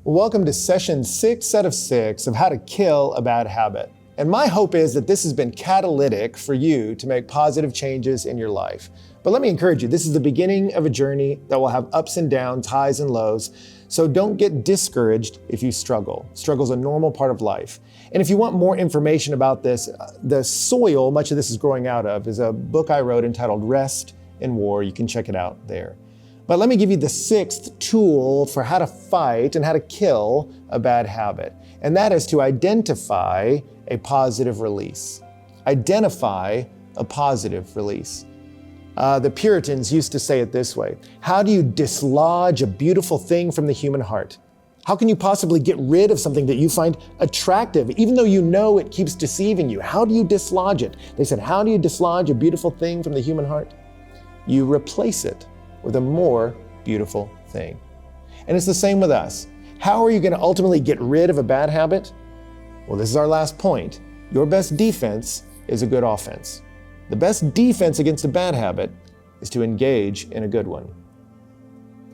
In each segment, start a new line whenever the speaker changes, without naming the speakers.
Welcome to session 6 out of 6 of how to kill a bad habit. And my hope is that this has been catalytic for you to make positive changes in your life. But let me encourage you, this is the beginning of a journey that will have ups and downs, highs and lows. So don't get discouraged if you struggle. Struggle is a normal part of life. And if you want more information about this, the soil much of this is growing out of is a book I wrote entitled Rest in War. You can check it out there. But let me give you the 6th tool for how to fight and how to kill a bad habit. And that is to identify a positive release. Identify a positive release. The Puritans used to say it this way: how do you dislodge a beautiful thing from the human heart? How can you possibly get rid of something that you find attractive, even though you know it keeps deceiving you? How do you dislodge it? They said, how do you dislodge a beautiful thing from the human heart? You replace it with a more beautiful thing. And it's the same with us. How are you going to ultimately get rid of a bad habit? Well, this is our last point. Your best defense is a good offense. The best defense against a bad habit is to engage in a good one.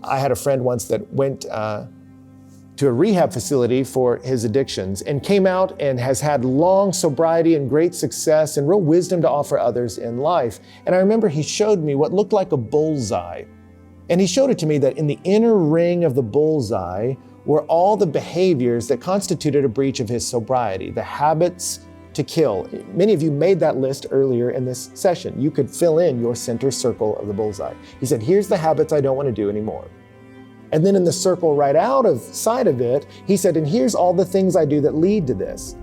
I had a friend once that went to a rehab facility for his addictions and came out and has had long sobriety and great success and real wisdom to offer others in life. And I remember he showed me what looked like a bullseye. And he showed it to me that in the inner ring of the bullseye were all the behaviors that constituted a breach of his sobriety, the habits to kill. Many of you made that list earlier in this session. You could fill in your center circle of the bullseye. He said, here's the habits I don't want to do anymore. And then in the circle right outside of it, he said, and here's all the things I do that lead to this.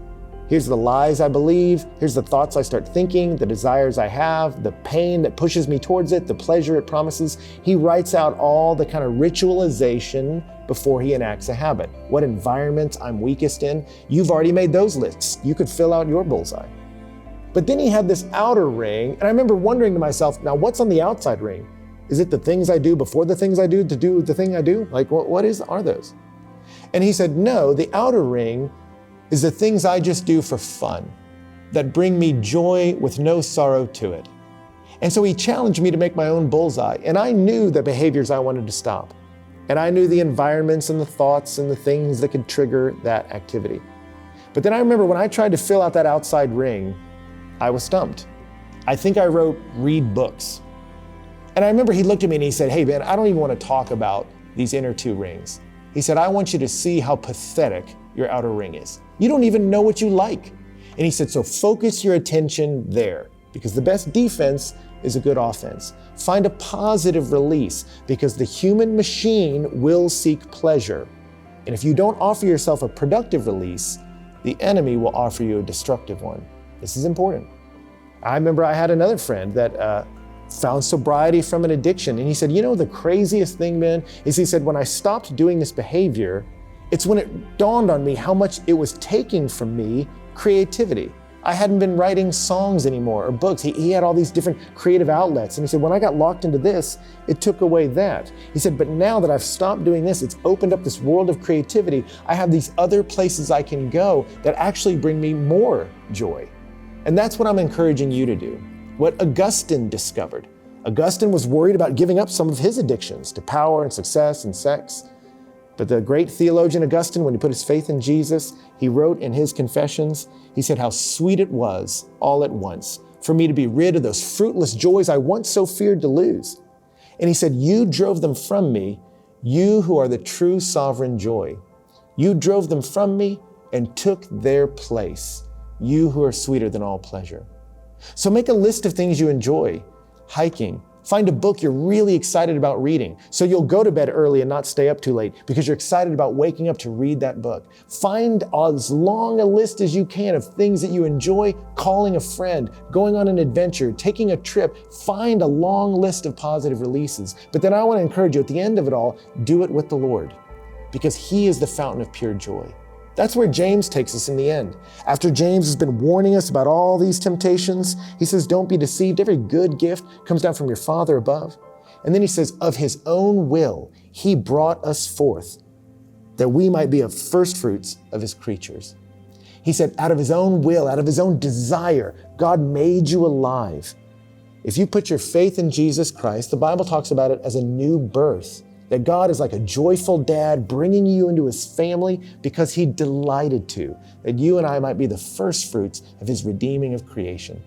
Here's the lies I believe, here's the thoughts I start thinking, the desires I have, the pain that pushes me towards it, the pleasure it promises. He writes out all the kind of ritualization before he enacts a habit. What environments I'm weakest in. You've already made those lists. You could fill out your bullseye. But then he had this outer ring, and I remember wondering to myself, now what's on the outside ring? Is it the things I do before the things I do to do the thing I do? Like what are those? And he said, no, the outer ring is the things I just do for fun, that bring me joy with no sorrow to it. And so he challenged me to make my own bullseye, and I knew the behaviors I wanted to stop. And I knew the environments and the thoughts and the things that could trigger that activity. But then I remember when I tried to fill out that outside ring, I was stumped. I think I wrote, read books. And I remember he looked at me and he said, hey man, I don't even want to talk about these inner 2 rings. He said, I want you to see how pathetic your outer ring is. You don't even know what you like. And he said, so focus your attention there, because the best defense is a good offense. Find a positive release, because the human machine will seek pleasure. And if you don't offer yourself a productive release, the enemy will offer you a destructive one. This is important. I remember I had another friend that found sobriety from an addiction. And he said, you know, the craziest thing, man, is he said, when I stopped doing this behavior, it's when it dawned on me how much it was taking from me creativity. I hadn't been writing songs anymore or books. He had all these different creative outlets. And he said, when I got locked into this, it took away that. He said, but now that I've stopped doing this, it's opened up this world of creativity. I have these other places I can go that actually bring me more joy. And that's what I'm encouraging you to do. What Augustine discovered. Augustine was worried about giving up some of his addictions to power and success and sex. But the great theologian Augustine, when he put his faith in Jesus, he wrote in his Confessions, he said, how sweet it was all at once for me to be rid of those fruitless joys I once so feared to lose. And he said, you drove them from me, you who are the true sovereign joy. You drove them from me and took their place, you who are sweeter than all pleasure. So make a list of things you enjoy. Hiking. Find a book you're really excited about reading, so you'll go to bed early and not stay up too late because you're excited about waking up to read that book. Find as long a list as you can of things that you enjoy, calling a friend, going on an adventure, taking a trip. Find a long list of positive releases. But then I want to encourage you, at the end of it all, do it with the Lord, because He is the fountain of pure joy. That's where James takes us in the end. After James has been warning us about all these temptations, he says, don't be deceived. Every good gift comes down from your Father above. And then he says, of His own will, He brought us forth that we might be of firstfruits of His creatures. He said, out of His own will, out of His own desire, God made you alive. If you put your faith in Jesus Christ, the Bible talks about it as a new birth. That God is like a joyful dad bringing you into his family because he delighted to, that you and I might be the first fruits of his redeeming of creation.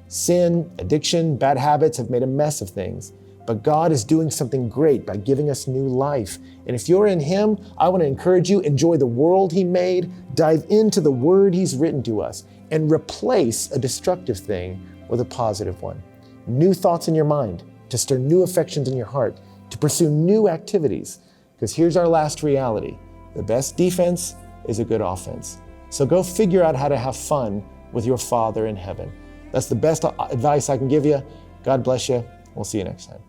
Sin, addiction, bad habits have made a mess of things, but God is doing something great by giving us new life. And if you're in him, I want to encourage you, enjoy the world he made, dive into the word he's written to us, and replace a destructive thing with a positive one. New thoughts in your mind, to stir new affections in your heart, to pursue new activities. Because here's our last reality. The best defense is a good offense. So go figure out how to have fun with your Father in heaven. That's the best advice I can give you. God bless you. We'll see you next time.